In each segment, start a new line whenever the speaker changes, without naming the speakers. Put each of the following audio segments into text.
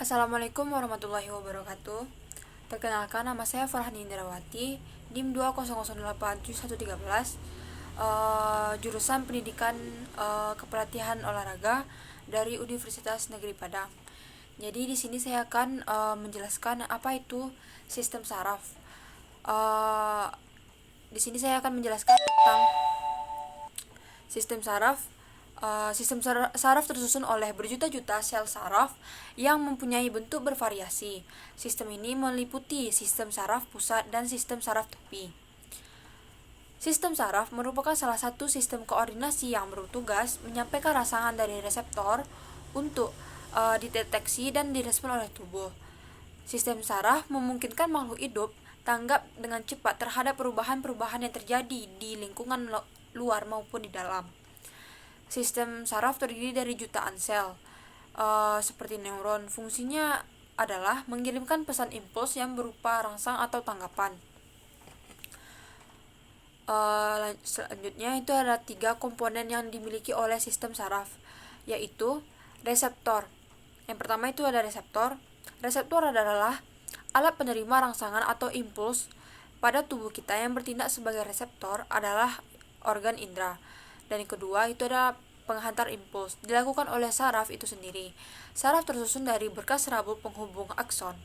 Assalamualaikum warahmatullahi wabarakatuh. Perkenalkan, nama saya Farhani Indrawati, NIM 2008713, jurusan Pendidikan Kepelatihan Olahraga dari Universitas Negeri Padang. Jadi di sini saya akan menjelaskan apa itu sistem saraf. Di sini saya akan menjelaskan tentang sistem saraf. Sistem saraf tersusun oleh berjuta-juta sel saraf yang mempunyai bentuk bervariasi. Sistem ini meliputi sistem saraf pusat dan sistem saraf tepi. Sistem saraf merupakan salah satu sistem koordinasi yang bertugas menyampaikan rangsangan dari reseptor untuk dideteksi dan direspon oleh tubuh. Sistem saraf memungkinkan makhluk hidup tanggap dengan cepat terhadap perubahan-perubahan yang terjadi di lingkungan luar maupun di dalam. Sistem saraf terdiri dari jutaan sel, seperti neuron. Fungsinya adalah mengirimkan pesan impuls yang berupa rangsang atau tanggapan. Selanjutnya itu ada 3 komponen yang dimiliki oleh sistem saraf, yaitu reseptor. Yang pertama itu ada reseptor. Reseptor adalah alat penerima rangsangan atau impuls pada tubuh kita. Yang bertindak sebagai reseptor adalah organ indera. Dan yang kedua itu ada penghantar impuls, dilakukan oleh saraf itu sendiri. Saraf tersusun dari berkas serabut penghubung akson.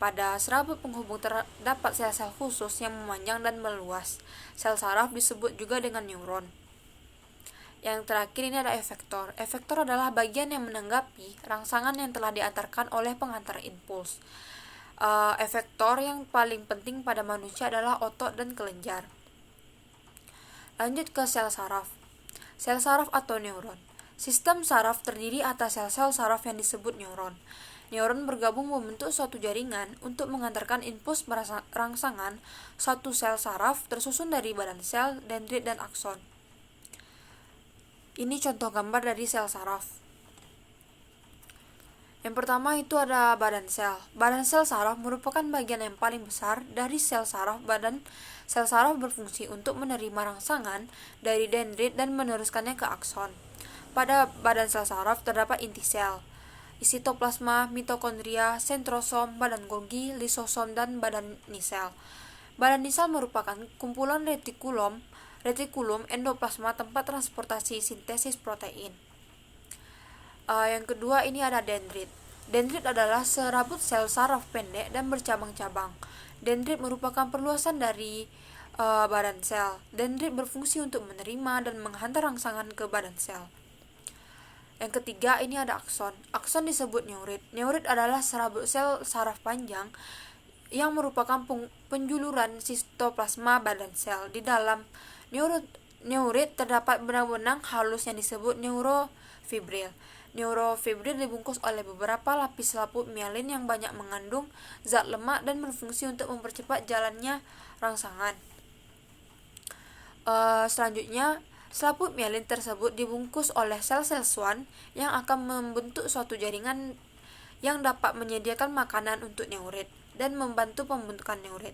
Pada serabut penghubung terdapat sel-sel khusus yang memanjang dan meluas. Sel saraf disebut juga dengan neuron. Yang terakhir ini ada efektor. Efektor adalah bagian yang menanggapi rangsangan yang telah diantarkan oleh penghantar impuls. Efektor yang paling penting pada manusia adalah otot dan kelenjar. Lanjut ke sel saraf. Sel saraf atau neuron. Sistem saraf terdiri atas sel-sel saraf yang disebut neuron. Neuron bergabung membentuk suatu jaringan untuk mengantarkan impuls rangsangan. Satu sel saraf tersusun dari badan sel, dendrit, dan akson. Ini contoh gambar dari sel saraf. Yang pertama itu ada badan sel. Badan sel saraf merupakan bagian yang paling besar dari sel saraf. Badan sel saraf berfungsi untuk menerima rangsangan dari dendrit dan meneruskannya ke akson. Pada badan sel saraf terdapat inti sel, sitoplasma, mitokondria, sentrosom, badan Golgi, lisosom, dan badan nisel. Badan nisel merupakan kumpulan retikulum endoplasma, tempat transportasi sintesis protein. Yang kedua ini ada dendrit. Dendrit adalah serabut sel saraf pendek dan bercabang-cabang. Dendrit merupakan perluasan dari badan sel. Dendrit berfungsi untuk menerima dan menghantar rangsangan ke badan sel. Yang ketiga ini ada akson. Akson disebut neurit. Neurit adalah serabut sel saraf panjang yang merupakan penjuluran sitoplasma badan sel. Di dalam neurit terdapat benang-benang halus yang disebut neurofibril. Neurofibril dibungkus oleh beberapa lapis selaput mielin yang banyak mengandung zat lemak dan berfungsi untuk mempercepat jalannya rangsangan. Selanjutnya, selaput mielin tersebut dibungkus oleh sel-sel Schwann yang akan membentuk suatu jaringan yang dapat menyediakan makanan untuk neurit dan membantu pembentukan neurit.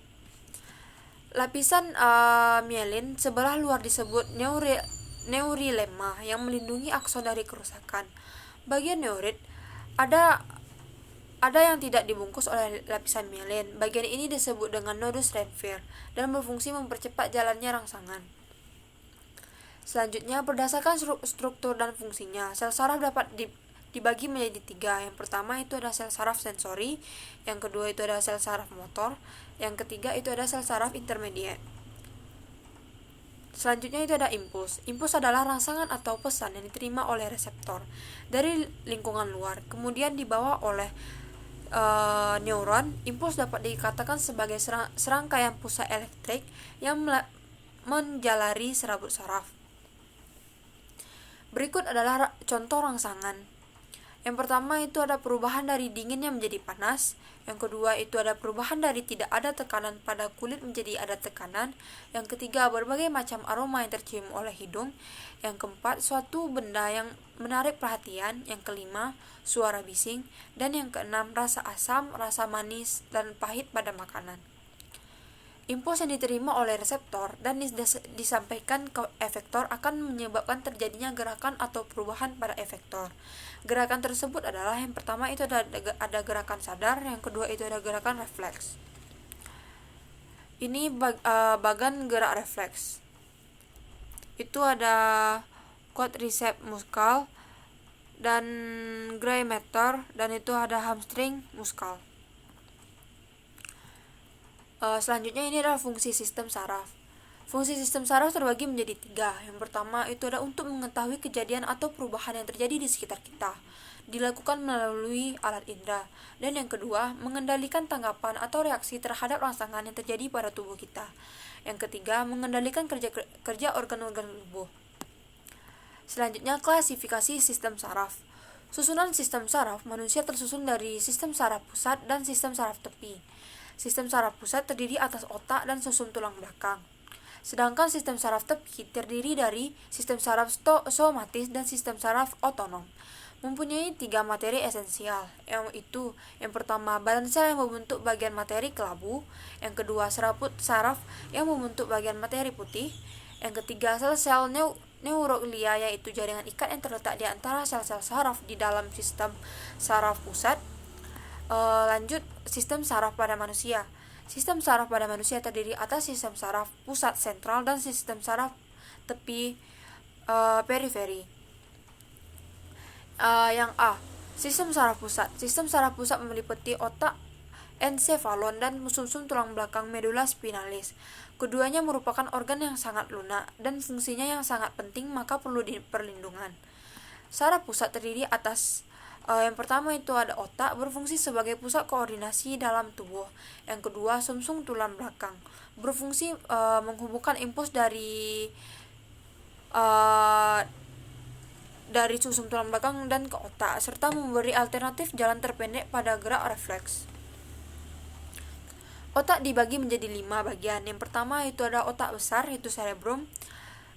Lapisan mielin sebelah luar disebut neurilema yang melindungi akson dari kerusakan. Bagian neurit ada yang tidak dibungkus oleh lapisan mielin. Bagian ini disebut dengan nodus Renfield dan berfungsi mempercepat jalannya rangsangan. Selanjutnya, berdasarkan struktur dan fungsinya, sel saraf dapat dibagi menjadi 3. Yang pertama itu ada sel saraf sensori, yang kedua itu ada sel saraf motor, yang ketiga itu ada sel saraf intermediate. Selanjutnya itu ada impuls. Impuls adalah rangsangan atau pesan yang diterima oleh reseptor dari lingkungan luar, kemudian dibawa oleh neuron. Impuls dapat dikatakan sebagai serangkaian pusat elektrik yang menjalari serabut saraf. Berikut adalah contoh rangsangan. Yang pertama itu ada perubahan dari dinginnya menjadi panas. Yang kedua itu ada perubahan dari tidak ada tekanan pada kulit menjadi ada tekanan. Yang ketiga, berbagai macam aroma yang tercium oleh hidung. Yang keempat, suatu benda yang menarik perhatian. Yang kelima, suara bising. Dan yang keenam, rasa asam, rasa manis, dan pahit pada makanan. Impuls yang diterima oleh reseptor dan disampaikan ke efektor akan menyebabkan terjadinya gerakan atau perubahan pada efektor. Gerakan tersebut adalah yang pertama itu ada gerakan sadar, yang kedua itu ada gerakan refleks. Ini bagan gerak refleks. Itu ada quadriceps muskal dan greater, dan itu ada hamstring muskal. Selanjutnya ini adalah fungsi sistem saraf. Fungsi sistem saraf terbagi menjadi 3. Yang pertama itu ada untuk mengetahui kejadian atau perubahan yang terjadi di sekitar kita, dilakukan melalui alat indera. Dan yang kedua, mengendalikan tanggapan atau reaksi terhadap rangsangan yang terjadi pada tubuh kita. Yang ketiga, mengendalikan kerja organ-organ tubuh. Selanjutnya, klasifikasi sistem saraf. Susunan sistem saraf manusia tersusun dari sistem saraf pusat dan sistem saraf tepi. Sistem saraf pusat terdiri atas otak dan susum tulang belakang. Sedangkan sistem saraf tepi terdiri dari sistem saraf somatis dan sistem saraf otonom. Mempunyai 3 materi esensial, yaitu yang pertama badan sel yang membentuk bagian materi kelabu, yang kedua serabut saraf yang membentuk bagian materi putih, yang ketiga sel-sel neuroglia yaitu jaringan ikat yang terletak di antara sel-sel saraf di dalam sistem saraf pusat. Lanjut, sistem saraf pada manusia. Sistem saraf pada manusia terdiri atas sistem saraf pusat sentral dan sistem saraf tepi periferi. Yang A, sistem saraf pusat. Sistem saraf pusat meliputi otak, ensefalon, dan sumsum tulang belakang medula spinalis. Keduanya merupakan organ yang sangat lunak dan fungsinya yang sangat penting, maka perlu perlindungan. Saraf pusat terdiri atas yang pertama itu ada otak, berfungsi sebagai pusat koordinasi dalam tubuh. Yang kedua, sumsum tulang belakang, berfungsi menghubungkan impuls dari sumsum tulang belakang dan ke otak, serta memberi alternatif jalan terpendek pada gerak refleks. Otak dibagi menjadi 5 bagian. Yang pertama itu ada otak besar, yaitu cerebrum,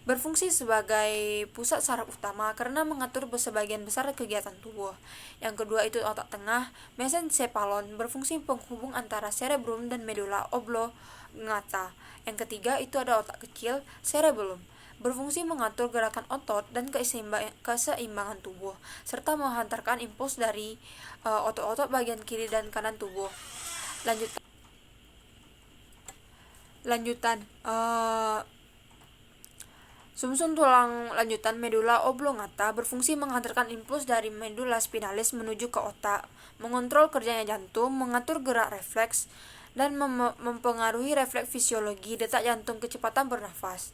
berfungsi sebagai pusat saraf utama karena mengatur sebagian besar kegiatan tubuh. Yang kedua itu otak tengah, mesencephalon, berfungsi penghubung antara cerebrum dan medula oblongata. Yang ketiga itu ada otak kecil, cerebellum, berfungsi mengatur gerakan otot dan keseimbangan tubuh, serta menghantarkan impuls dari otot-otot bagian kiri dan kanan tubuh. Lanjutan sumsum tulang lanjutan medula oblongata berfungsi menghantarkan impuls dari medula spinalis menuju ke otak, mengontrol kerjanya jantung, mengatur gerak refleks, dan mempengaruhi refleks fisiologi detak jantung, kecepatan bernafas,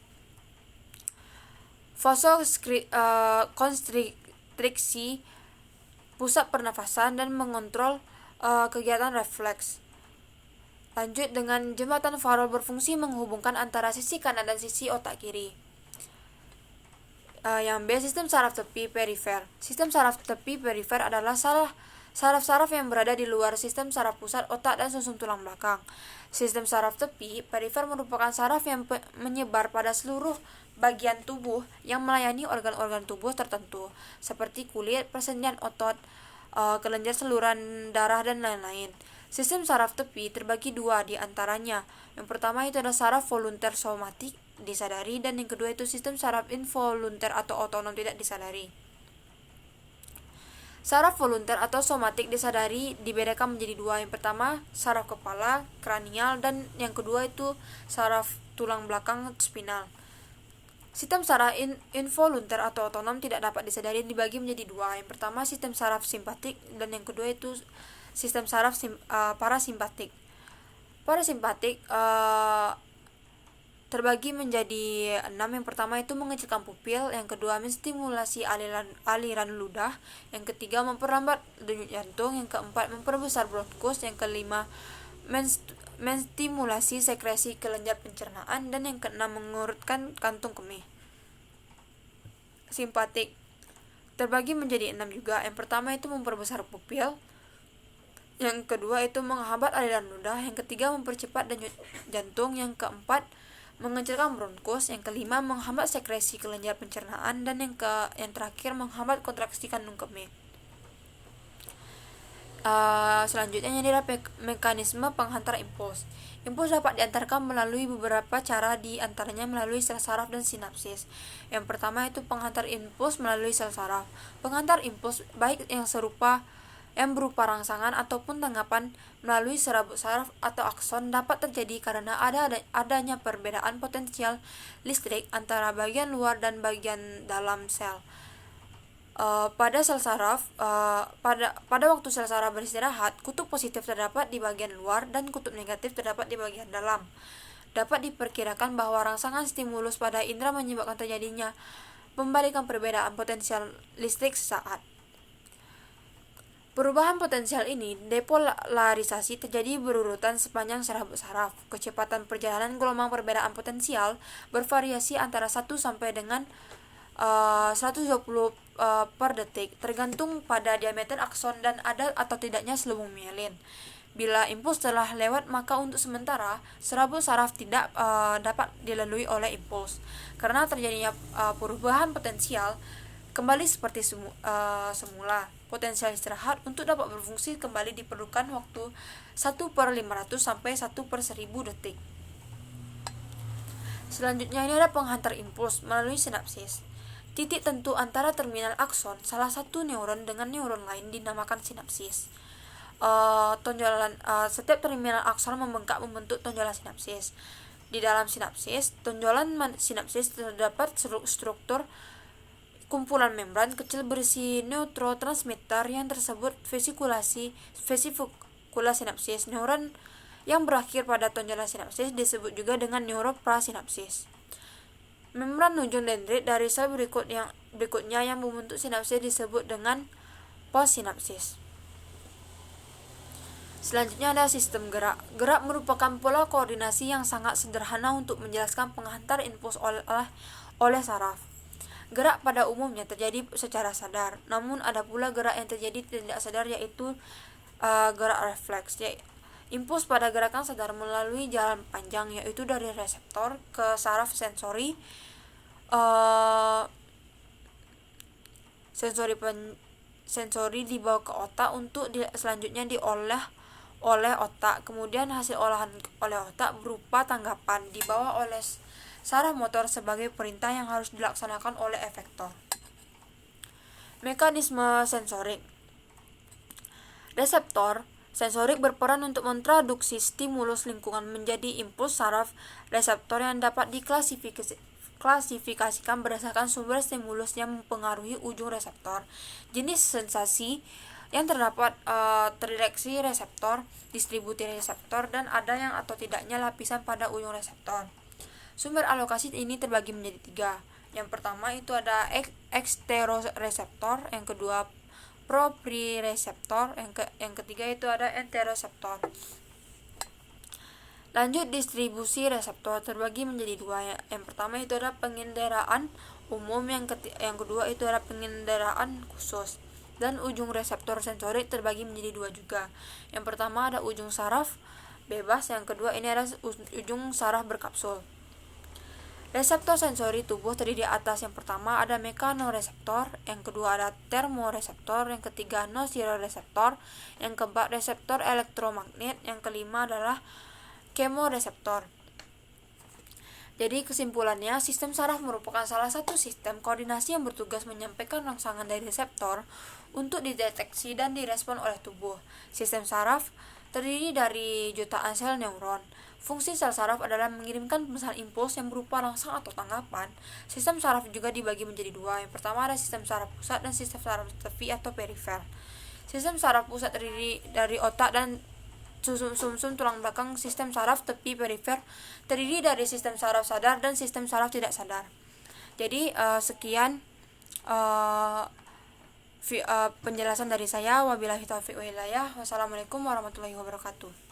vasokonstriksi, pusat pernafasan, dan mengontrol kegiatan refleks. Lanjut dengan jembatan Farol berfungsi menghubungkan antara sisi kanan dan sisi otak kiri. Yang B, sistem saraf tepi perifer. Sistem saraf tepi perifer adalah saraf-saraf yang berada di luar sistem saraf pusat, otak, dan sumsum tulang belakang. Sistem saraf tepi perifer merupakan saraf yang menyebar pada seluruh bagian tubuh yang melayani organ-organ tubuh tertentu, seperti kulit, persendian otot, kelenjar saluran darah, dan lain-lain. Sistem saraf tepi terbagi 2 di antaranya. Yang pertama itu adalah saraf volunter somatik disadari, dan yang kedua itu sistem saraf involunter atau otonom tidak disadari. Saraf volunter atau somatik disadari dibedakan menjadi 2. Yang pertama saraf kepala kranial, dan yang kedua itu saraf tulang belakang spinal. Sistem saraf involunter atau otonom tidak dapat disadari dibagi menjadi 2. Yang pertama sistem saraf simpatik, dan yang kedua itu sistem saraf parasimpatik. Parasimpatik terbagi menjadi 6. Yang pertama itu mengecilkan pupil, yang kedua menstimulasi aliran ludah, yang ketiga memperlambat denyut jantung, yang keempat memperbesar bronkus, yang kelima menstimulasi sekresi kelenjar pencernaan, dan yang keenam mengurutkan kantung kemih. Simpatik terbagi menjadi 6 juga. Yang pertama itu memperbesar pupil, yang kedua itu menghambat aliran ludah, yang ketiga mempercepat denyut jantung, yang keempat mengecilkan bronkus, yang kelima menghambat sekresi kelenjar pencernaan, dan yang terakhir menghambat kontraksi kandung kemih. Selanjutnya ini adalah mekanisme penghantar impuls. Impuls dapat diantarkan melalui beberapa cara, di antaranya melalui sel saraf dan sinapsis. Yang pertama itu penghantar impuls melalui sel saraf. Penghantar impuls baik yang berupa rangsangan ataupun tanggapan melalui serabut saraf atau akson dapat terjadi karena adanya perbedaan potensial listrik antara bagian luar dan bagian dalam sel. Pada waktu sel saraf beristirahat, kutub positif terdapat di bagian luar dan kutub negatif terdapat di bagian dalam. Dapat diperkirakan bahwa rangsangan stimulus pada indera menyebabkan terjadinya pembalikan perbedaan potensial listrik sesaat. Perubahan potensial ini, depolarisasi, terjadi berurutan sepanjang serabut saraf. Kecepatan perjalanan gelombang perbedaan potensial bervariasi antara 1 sampai dengan 120 per detik, tergantung pada diameter akson dan ada atau tidaknya selubung mielin. Bila impuls telah lewat, maka untuk sementara serabut saraf tidak dapat dilalui oleh impuls. Karena terjadinya perubahan potensial kembali seperti semula. Potensial istirahat untuk dapat berfungsi kembali diperlukan waktu 1/500 sampai 1/1000 detik. Selanjutnya ini ada penghantar impuls melalui sinapsis. Titik tentu antara terminal akson salah satu neuron dengan neuron lain dinamakan sinapsis. Setiap terminal akson membengkak membentuk tonjolan sinapsis. Di dalam sinapsis, tonjolan sinapsis terdapat struktur kumpulan membran kecil berisi neurotransmitter yang tersebut vesikulas sinapsis. Neuron yang berakhir pada tonjolan sinapsis disebut juga dengan neuroprasinapsis. Membran ujung dendrit dari sel berikutnya yang membentuk sinapsis disebut dengan postsinapsis. Selanjutnya ada sistem gerak. Gerak merupakan pola koordinasi yang sangat sederhana untuk menjelaskan penghantar impuls oleh saraf. Gerak pada umumnya terjadi secara sadar, namun ada pula gerak yang terjadi tidak sadar, yaitu gerak refleks. Impuls pada gerakan sadar melalui jalan panjang, yaitu dari reseptor ke saraf sensori dibawa ke otak untuk selanjutnya diolah oleh otak. Kemudian hasil olahan oleh otak berupa tanggapan dibawa oleh saraf motor sebagai perintah yang harus dilaksanakan oleh efektor. Mekanisme sensorik. Reseptor sensorik berperan untuk mentraduksi stimulus lingkungan menjadi impuls saraf. Reseptor yang dapat diklasifikasikan berdasarkan sumber stimulus yang mempengaruhi ujung reseptor, jenis sensasi yang terdapat, terdeteksi reseptor, distribusi reseptor, dan ada yang atau tidaknya lapisan pada ujung reseptor. Sumber alokasi ini terbagi menjadi 3. Yang pertama itu ada eksteroreseptor, yang kedua proprioreseptor, yang ketiga itu ada enteroreseptor. Lanjut, distribusi reseptor terbagi menjadi 2. Yang pertama itu ada pengendaraan umum, yang kedua itu ada pengendaraan khusus. Dan ujung reseptor sensorik terbagi menjadi 2 juga. Yang pertama ada ujung saraf bebas, yang kedua ini ada ujung saraf berkapsul. Reseptor sensori tubuh terdiri atas yang pertama ada mekanoreseptor, yang kedua ada termoreseptor, yang ketiga nociceptor, yang keempat reseptor elektromagnet, yang kelima adalah kemoreseptor. Jadi kesimpulannya, sistem saraf merupakan salah satu sistem koordinasi yang bertugas menyampaikan rangsangan dari reseptor untuk dideteksi dan direspon oleh tubuh. Sistem saraf terdiri dari jutaan sel neuron. Fungsi sel saraf adalah mengirimkan pesan impuls yang berupa rangsang atau tanggapan. Sistem saraf juga dibagi menjadi 2. Yang pertama ada sistem saraf pusat dan sistem saraf tepi atau perifer. Sistem saraf pusat terdiri dari otak dan sumsum tulang belakang. Sistem saraf tepi perifer terdiri dari sistem saraf sadar dan sistem saraf tidak sadar. Jadi sekian penjelasan dari saya. Wabillahi taufiq wal hidayah. Wassalamualaikum warahmatullahi wabarakatuh.